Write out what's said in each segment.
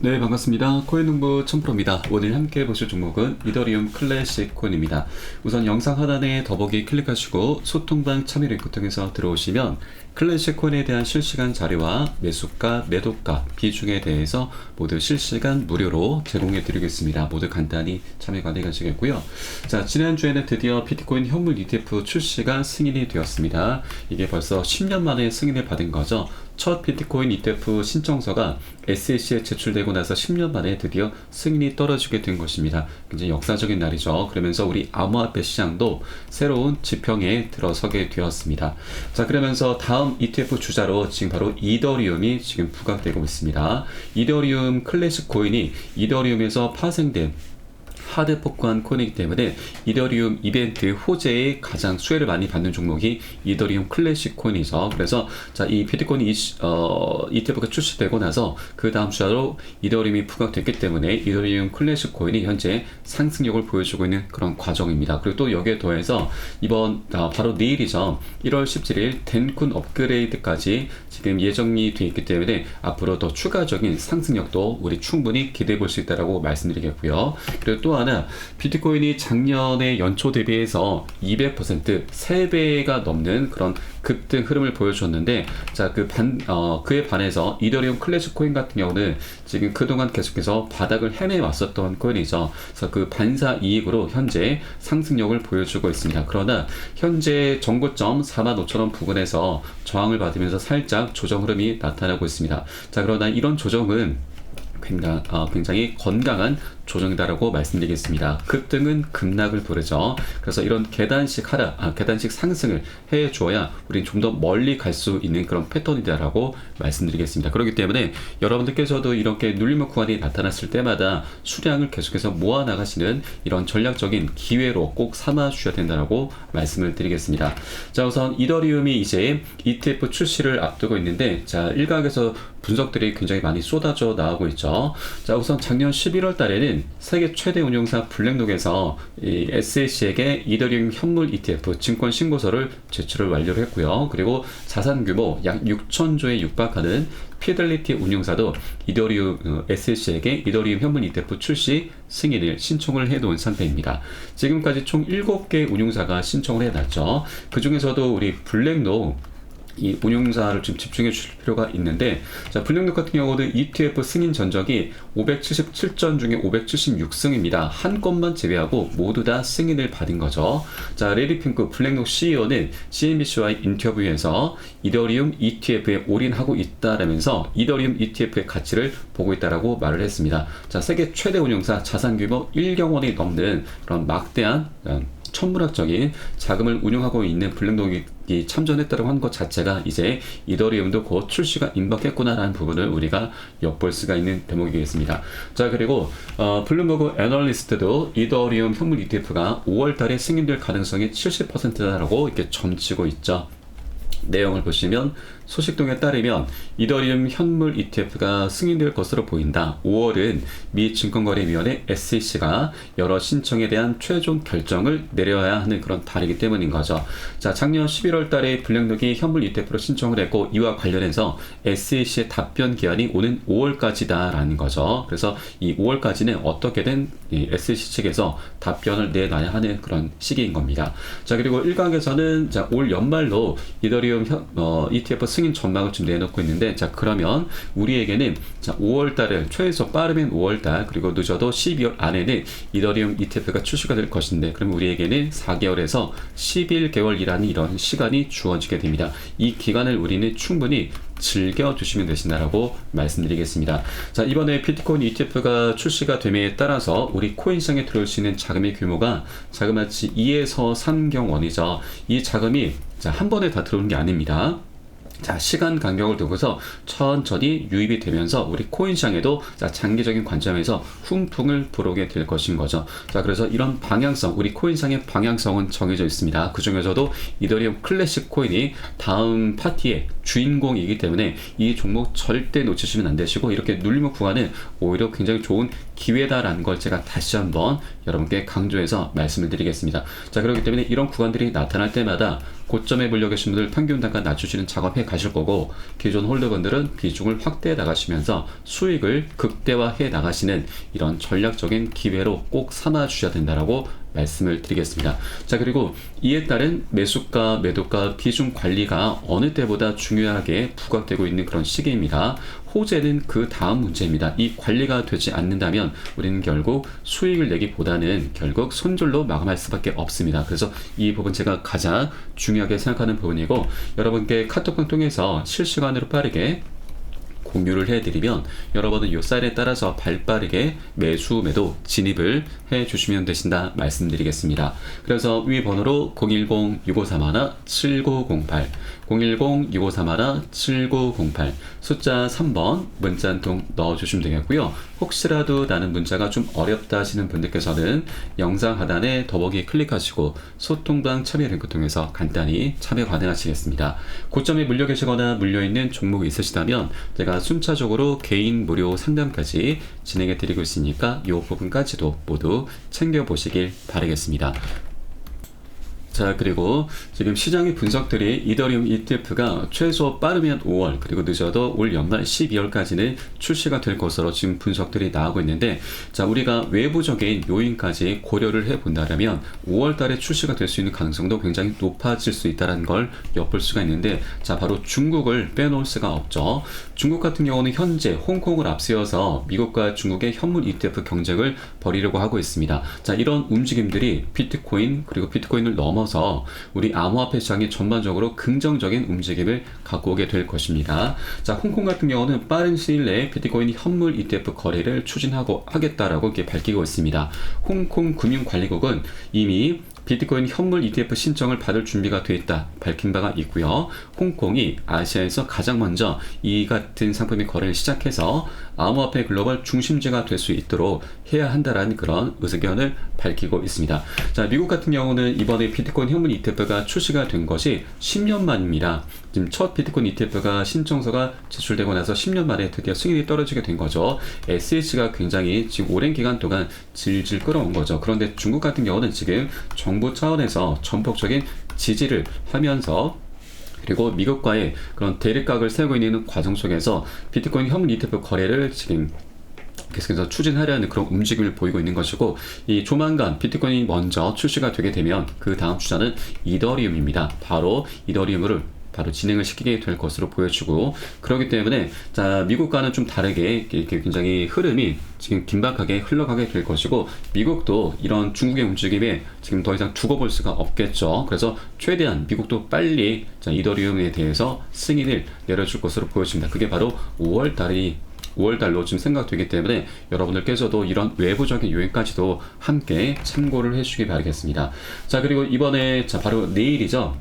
네, 반갑습니다. 코인농부 천프로입니다. 오늘 함께 보실 종목은 이더리움 클래식 코인입니다. 우선 영상 하단에 더보기 클릭하시고 소통방 참여 링크 통해서 들어오시면 클래식 코인에 대한 실시간 자료와 매수가, 매도가, 비중에 대해서 모두 실시간 무료로 제공해 드리겠습니다. 모두 간단히 참여 가능하시겠고요. 자, 지난주에는 드디어 비트코인 현물 ETF 출시가 승인이 되었습니다. 이게 벌써 10년 만에 승인을 받은 거죠. 첫 비트코인 ETF 신청서가 SEC에 제출되고 나서 10년 만에 드디어 승인이 떨어지게 된 것입니다. 굉장히 역사적인 날이죠. 그러면서 우리 암호화폐 시장도 새로운 지평에 들어서게 되었습니다. 자, 그러면서 다음 ETF 주자로 지금 바로 이더리움이 지금 부각되고 있습니다. 이더리움 클래식 코인이 이더리움에서 파생된 하드 포크한 코인이기 때문에 이더리움 이벤트 호재에 가장 수혜를 많이 받는 종목이 이더리움 클래식 코인이죠. 그래서 자, 이 비트코인 ETF가 출시되고 나서 그 다음 주자로 이더리움이 부각됐기 때문에 이더리움 클래식 코인이 현재 상승력을 보여주고 있는 그런 과정입니다. 그리고 또 여기에 더해서 이번 바로 내일이죠. 1월 17일 덴쿤 업그레이드까지 지금 예정이 되어 있기 때문에 앞으로 더 추가적인 상승력도 우리 충분히 기대해 볼 수 있다고 말씀드리겠고요. 그리고 또 하나, 비트코인이 작년에 연초 대비해서 200% 3배가 넘는 그런 급등 흐름을 보여줬는데, 자, 그에 반해서 이더리움 클래식 코인 같은 경우는 지금 그동안 계속해서 바닥을 헤매 왔었던 코인이죠. 그래서 그 반사 이익으로 현재 상승력을 보여주고 있습니다. 그러나 현재 정고점 45,000원 부근에서 저항을 받으면서 살짝 조정 흐름이 나타나고 있습니다. 자, 그러나 이런 조정은 굉장히 건강한 조정이다라고 말씀드리겠습니다. 급등은 급락을 부르죠. 그래서 이런 계단식 상승을 해줘야 우린 좀 더 멀리 갈 수 있는 그런 패턴이다라고 말씀드리겠습니다. 그렇기 때문에 여러분들께서도 이렇게 눌림목 구간이 나타났을 때마다 수량을 계속해서 모아 나가시는 이런 전략적인 기회로 꼭 삼아 주셔야 된다라고 말씀을 드리겠습니다. 자, 우선 이더리움이 이제 ETF 출시를 앞두고 있는데, 자, 일각에서 분석들이 굉장히 많이 쏟아져 나오고 있죠. 자, 우선 작년 11월 달에는 세계 최대 운용사 블랙록에서 이 SEC에게 이더리움 현물 ETF 증권 신고서를 제출을 완료를 했고요. 그리고 자산 규모 약 6천조에 육박하는 피델리티 운용사도 SEC에게 이더리움 현물 ETF 출시 승인을 신청을 해놓은 상태입니다. 지금까지 총 7개 운용사가 신청을 해놨죠. 그 중에서도 우리 블랙록 이 운용사를 좀 집중해 주실 필요가 있는데, 자, 블랙록 같은 경우는 ETF 승인 전적이 577전 중에 576승입니다. 한 건만 제외하고 모두 다 승인을 받은 거죠. 자, 레리 핑크 블랙록 CEO는 CNBC와의 인터뷰에서 이더리움 ETF에 올인하고 있다라면서 이더리움 ETF의 가치를 보고 있다라고 말을 했습니다. 자, 세계 최대 운용사 자산 규모 1경 원이 넘는 그런 막대한 천문학적인 자금을 운용하고 있는 블랙록이 참전했다고 한 것 자체가 이제 이더리움도 곧 출시가 임박했구나라는 부분을 우리가 엿볼 수가 있는 대목이겠습니다. 자, 그리고 블룸버그 애널리스트도 이더리움 현물 ETF가 5월 달에 승인될 가능성이 70%다라고 이렇게 점치고 있죠. 내용을 보시면 소식통에 따르면 이더리움 현물 ETF가 승인될 것으로 보인다. 5월은 미 증권거래위원회 SEC가 여러 신청에 대한 최종 결정을 내려야 하는 그런 달이기 때문인 거죠. 자, 작년 11월 달에 블랙록이 현물 ETF로 신청을 했고, 이와 관련해서 SEC의 답변 기한이 오는 5월까지다라는 거죠. 그래서 이 5월까지는 어떻게든 이 SEC 측에서 답변을 내놔야 하는 그런 시기인 겁니다. 자, 그리고 일각에서는 자, 올 연말로 이더리움 ETF 승인 전망을 좀 내놓고 있는데, 자, 그러면 우리에게는 자, 5월달을 최소 빠르면 5월달, 그리고 늦어도 12월 안에는 이더리움 ETF가 출시가 될 것인데, 그럼 우리에게는 4개월에서 11개월이라는 이런 시간이 주어지게 됩니다. 이 기간을 우리는 충분히 즐겨주시면 되신다라고 말씀드리겠습니다. 자, 이번에 비트코인 ETF가 출시가 됨에 따라서 우리 코인 시장에 들어올 수 있는 자금의 규모가 자그마치 2에서 3경 원이죠. 이 자금이 자, 한 번에 다 들어오는 게 아닙니다. 자, 시간 간격을 두고서 천천히 유입이 되면서 우리 코인 시장에도 자, 장기적인 관점에서 훈풍을 불어오게 될 것인 거죠. 자, 그래서 이런 방향성, 우리 코인 시장의 방향성은 정해져 있습니다. 그 중에서도 이더리움 클래식 코인이 다음 파티에 주인공이기 때문에 이 종목 절대 놓치시면 안 되시고, 이렇게 눌림목 구간은 오히려 굉장히 좋은 기회다라는 걸 제가 다시 한번 여러분께 강조해서 말씀을 드리겠습니다. 자, 그렇기 때문에 이런 구간들이 나타날 때마다 고점에 물려 계신 분들 평균 단가 낮추시는 작업해 가실 거고, 기존 홀더분들은 비중을 확대해 나가시면서 수익을 극대화해 나가시는 이런 전략적인 기회로 꼭 삼아 주셔야 된다라고 말씀을 드리겠습니다. 자, 그리고 이에 따른 매수가, 매도가, 비중 관리가 어느 때보다 중요하게 부각되고 있는 그런 시기입니다. 호재는 그 다음 문제입니다. 이 관리가 되지 않는다면 우리는 결국 수익을 내기보다는 결국 손절로 마감할 수밖에 없습니다. 그래서 이 부분 제가 가장 중요하게 생각하는 부분이고, 여러분께 카톡방 통해서 실시간으로 빠르게 공유를 해드리면 여러분은 이 사인에 따라서 발빠르게 매수, 매도 진입을 해주시면 되신다 말씀드리겠습니다. 그래서 위 번호로 010-6531-7908 010-6531-7908 숫자 3번 문자 한 통 넣어주시면 되겠고요. 혹시라도 나는 문자가 좀 어렵다 하시는 분들께서는 영상 하단에 더보기 클릭하시고 소통방 참여 링크 통해서 간단히 참여 가능하시겠습니다. 고점에 물려 계시거나 물려있는 종목이 있으시다면 제가 순차적으로 개인 무료 상담까지 진행해 드리고 있으니까 이 부분까지도 모두 챙겨보시길 바라겠습니다. 자, 그리고 지금 시장의 분석들이 이더리움 ETF가 최소 빠르면 5월, 그리고 늦어도 올 연말 12월까지는 출시가 될 것으로 지금 분석들이 나오고 있는데, 자, 우리가 외부적인 요인까지 고려를 해본다면 5월 달에 출시가 될 수 있는 가능성도 굉장히 높아질 수 있다는 걸 엿볼 수가 있는데, 자, 바로 중국을 빼놓을 수가 없죠. 중국 같은 경우는 현재 홍콩을 앞세워서 미국과 중국의 현물 ETF 경쟁을 벌이려고 하고 있습니다. 자, 이런 움직임들이 비트코인, 그리고 비트코인을 넘어서 우리 암호화폐 시장이 전반적으로 긍정적인 움직임을 갖고 오게 될 것입니다. 자, 홍콩 같은 경우는 빠른 시일 내에 비트코인 현물 ETF 거래를 추진하고 하겠다라고 이렇게 밝히고 있습니다. 홍콩 금융관리국은 이미 비트코인 현물 ETF 신청을 받을 준비가 되어 있다 밝힌 바가 있고요. 홍콩이 아시아에서 가장 먼저 이 같은 상품의 거래를 시작해서 암호화폐 글로벌 중심지가 될 수 있도록 해야 한다라는 그런 의견을 밝히고 있습니다. 자, 미국 같은 경우는 이번에 비트코인 현물 ETF가 출시가 된 것이 10년 만입니다. 지금 첫 비트코인 ETF가 신청서가 제출되고 나서 10년 만에 드디어 승인이 떨어지게 된 거죠. SEC가 굉장히 지금 오랜 기간 동안 질질 끌어온 거죠. 그런데 중국 같은 경우는 지금 정부 차원에서 전폭적인 지지를 하면서, 그리고 미국과의 그런 대립각을 세우고 있는 과정 속에서 비트코인 현물 ETF 거래를 지금 계속해서 추진하려는 그런 움직임을 보이고 있는 것이고, 이 조만간 비트코인이 먼저 출시가 되게 되면 그 다음 주자는 이더리움입니다. 바로 이더리움을 진행을 시키게 될 것으로 보여지고, 그렇기 때문에 자, 미국과는 좀 다르게 이렇게 굉장히 흐름이 지금 긴박하게 흘러가게 될 것이고, 미국도 이런 중국의 움직임에 지금 더 이상 두고 볼 수가 없겠죠. 그래서 최대한 미국도 빨리 자, 이더리움에 대해서 승인을 내려줄 것으로 보여집니다. 그게 바로 5월 달로 지금 생각되기 때문에 여러분들께서도 이런 외부적인 요인까지도 함께 참고를 해주시기 바라겠습니다. 자, 그리고 이번에 자, 바로 내일이죠.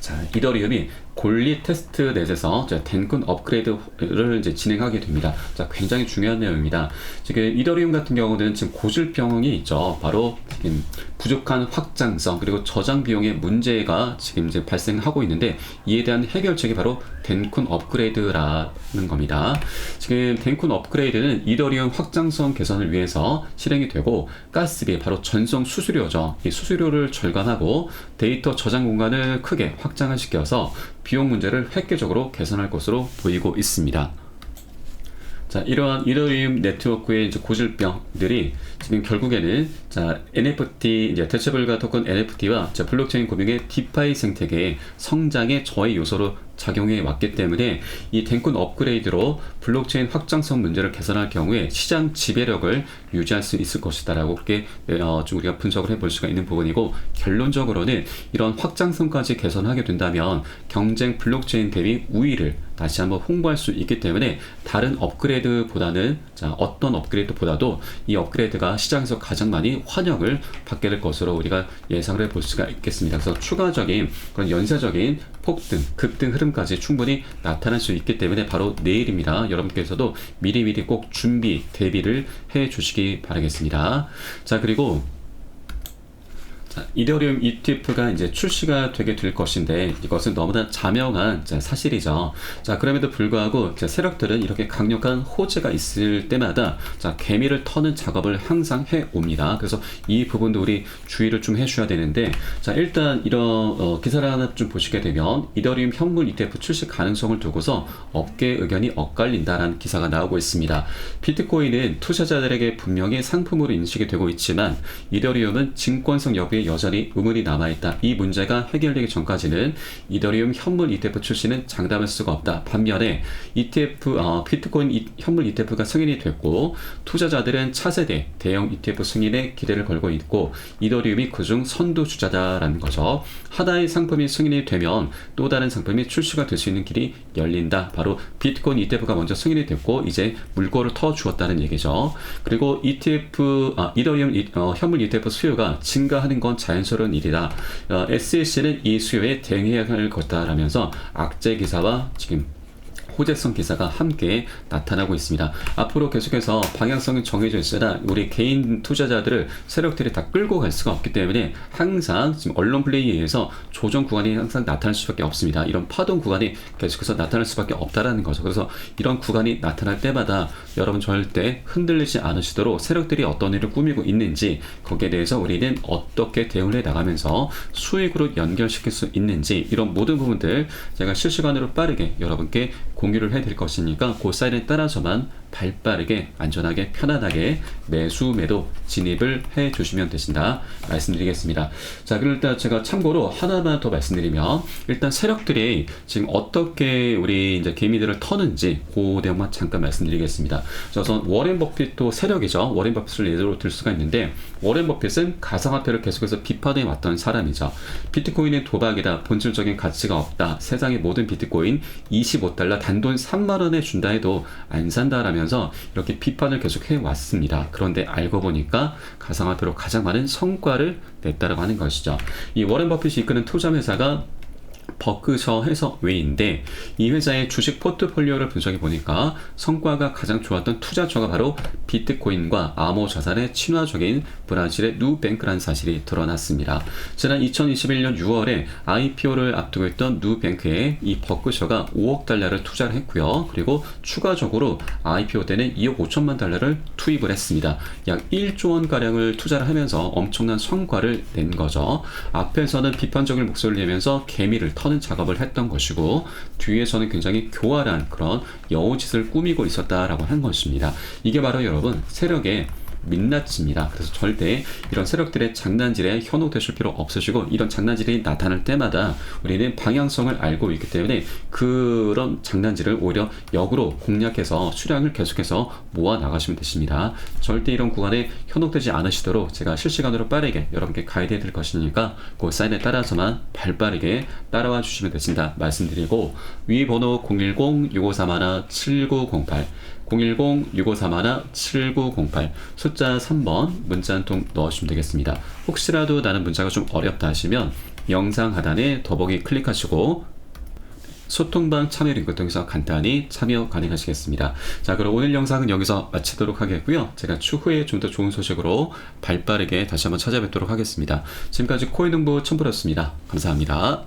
자, 이더리움이 골리 테스트넷에서 덴쿤 업그레이드를 이제 진행하게 됩니다. 자, 굉장히 중요한 내용입니다. 지금 이더리움 같은 경우는 지금 고질병이 있죠. 바로 지금 부족한 확장성, 그리고 저장 비용의 문제가 지금 이제 발생하고 있는데, 이에 대한 해결책이 바로 덴쿤 업그레이드라는 겁니다. 지금 덴쿤 업그레이드는 이더리움 확장성 개선을 위해서 실행이 되고, 가스비, 바로 전송 수수료죠. 이 수수료를 절감하고 데이터 저장 공간을 크게 확장을 시켜서 비용 문제를 획기적으로 개선할 것으로 보이고 있습니다. 자, 이러한 이더리움 네트워크의 이제 고질병들이 지금 결국에는 자, NFT, 이제 대체불가 토큰 NFT와 자, 블록체인 금융의 디파이 생태계의 성장의 저해 요소로 작용해 왔기 때문에 이 덴쿤 업그레이드로 블록체인 확장성 문제를 개선할 경우에 시장 지배력을 유지할 수 있을 것이다라고 그렇게 좀 우리가 분석을 해볼 수가 있는 부분이고, 결론적으로는 이런 확장성까지 개선하게 된다면 경쟁 블록체인 대비 우위를 다시 한번 홍보할 수 있기 때문에 다른 업그레이드보다는 자, 어떤 업그레이드보다도 이 업그레이드가 시장에서 가장 많이 환영을 받게 될 것으로 우리가 예상을 해볼 수가 있겠습니다. 그래서 추가적인 그런 연쇄적인 폭등, 급등 흐름까지 충분히 나타날 수 있기 때문에 바로 내일입니다. 여러분께서도 미리미리 꼭 준비, 대비를 해 주시기 바라겠습니다. 자, 그리고 자, 이더리움 ETF가 이제 출시가 되게 될 것인데 이것은 너무나 자명한 사실이죠. 자, 그럼에도 불구하고 세력들은 이렇게 강력한 호재가 있을 때마다 개미를 터는 작업을 항상 해 옵니다. 그래서 이 부분도 우리 주의를 좀 해줘야 되는데, 자, 일단 이런 기사를 하나 좀 보시게 되면 이더리움 현물 ETF 출시 가능성을 두고서 업계 의견이 엇갈린다라는 기사가 나오고 있습니다. 비트코인은 투자자들에게 분명히 상품으로 인식이 되고 있지만 이더리움은 증권성 여부에 여전히 의문이 남아있다. 이 문제가 해결되기 전까지는 이더리움 현물 ETF 출시는 장담할 수가 없다. 반면에 비트코인 현물 ETF가 승인이 됐고 투자자들은 차세대 대형 ETF 승인에 기대를 걸고 있고 이더리움이 그중 선두주자다라는 거죠. 하나의 상품이 승인이 되면 또 다른 상품이 출시가 될 수 있는 길이 열린다. 바로 비트코인 ETF가 먼저 승인이 됐고 이제 물꼬를 터 주었다는 얘기죠. 그리고 이더리움 현물 ETF 수요가 증가하는 건 자연스러운 일이다. SEC는 이 수요에 대응해야 할 것이다라면서 악재 기사와 지금 호재성 기사가 함께 나타나고 있습니다. 앞으로 계속해서 방향성이 정해져 있으나 우리 개인 투자자들을 세력들이 다 끌고 갈 수가 없기 때문에 항상 지금 언론 플레이에 의해서 조정 구간이 항상 나타날 수밖에 없습니다. 이런 파동 구간이 계속해서 나타날 수밖에 없다라는 거죠. 그래서 이런 구간이 나타날 때마다 여러분 절대 흔들리지 않으시도록 세력들이 어떤 일을 꾸미고 있는지 거기에 대해서 우리는 어떻게 대응을 해 나가면서 수익으로 연결시킬 수 있는지 이런 모든 부분들 제가 실시간으로 빠르게 여러분께 공유를 해드릴 것이니까 그 사인에 따라서만 발빠르게 안전하게 편안하게 매수 매도 진입을 해 주시면 되신다 말씀드리겠습니다. 자, 그럼 일단 제가 참고로 하나만 더 말씀드리면 일단 세력들이 지금 어떻게 우리 이제 개미들을 터는지 그 내용만 잠깐 말씀드리겠습니다. 우선 워렌 버핏도 세력이죠. 워렌 버핏을 예로 들 수가 있는데 워렌 버핏은 가상화폐를 계속해서 비판해 왔던 사람이죠. 비트코인은 도박이다. 본질적인 가치가 없다. 세상의 모든 비트코인 25달러 단돈 3만 원에 준다 해도 안 산다라면서 이렇게 비판을 계속 해왔습니다. 그런데 알고 보니까 가상화폐로 가장 많은 성과를 냈다라고 하는 것이죠. 이 워렌 버핏이 이끄는 투자회사가 버크셔 해서웨이인데 이 회사의 주식 포트폴리오를 분석해 보니까 성과가 가장 좋았던 투자처가 바로 비트코인과 암호자산의 친화적인 브라질의 누뱅크라는 사실이 드러났습니다. 지난 2021년 6월에 IPO를 앞두고 있던 누뱅크에 이 버크셔가 5억 달러를 투자를 했고요. 그리고 추가적으로 IPO 때는 2억 5천만 달러를 투입을 했습니다. 약 1조 원가량을 투자를 하면서 엄청난 성과를 낸 거죠. 앞에서는 비판적인 목소리를 내면서 개미를 터는 작업을 했던 것이고 뒤에서는 굉장히 교활한 그런 여우짓을 꾸미고 있었다라고 한 것입니다. 이게 바로 여러분 세력의 민낯입니다. 그래서 절대 이런 세력들의 장난질에 현혹되실 필요 없으시고 이런 장난질이 나타날 때마다 우리는 방향성을 알고 있기 때문에 그런 장난질을 오히려 역으로 공략해서 수량을 계속해서 모아 나가시면 되십니다. 절대 이런 구간에 현혹되지 않으시도록 제가 실시간으로 빠르게 여러분께 가이드 해드릴 것이니까 그 사인에 따라서만 발빠르게 따라와 주시면 되신다 말씀드리고 위 번호 010-6531-7908 010-6531-7908 숫자 3번 문자 한 통 넣어주시면 되겠습니다. 혹시라도 나는 문자가 좀 어렵다 하시면 영상 하단에 더보기 클릭하시고 소통방 참여 링크 통해서 간단히 참여 가능하시겠습니다. 자, 그럼 오늘 영상은 여기서 마치도록 하겠고요. 제가 추후에 좀 더 좋은 소식으로 발빠르게 다시 한번 찾아뵙도록 하겠습니다. 지금까지 코인홍보 첨부였습니다. 감사합니다.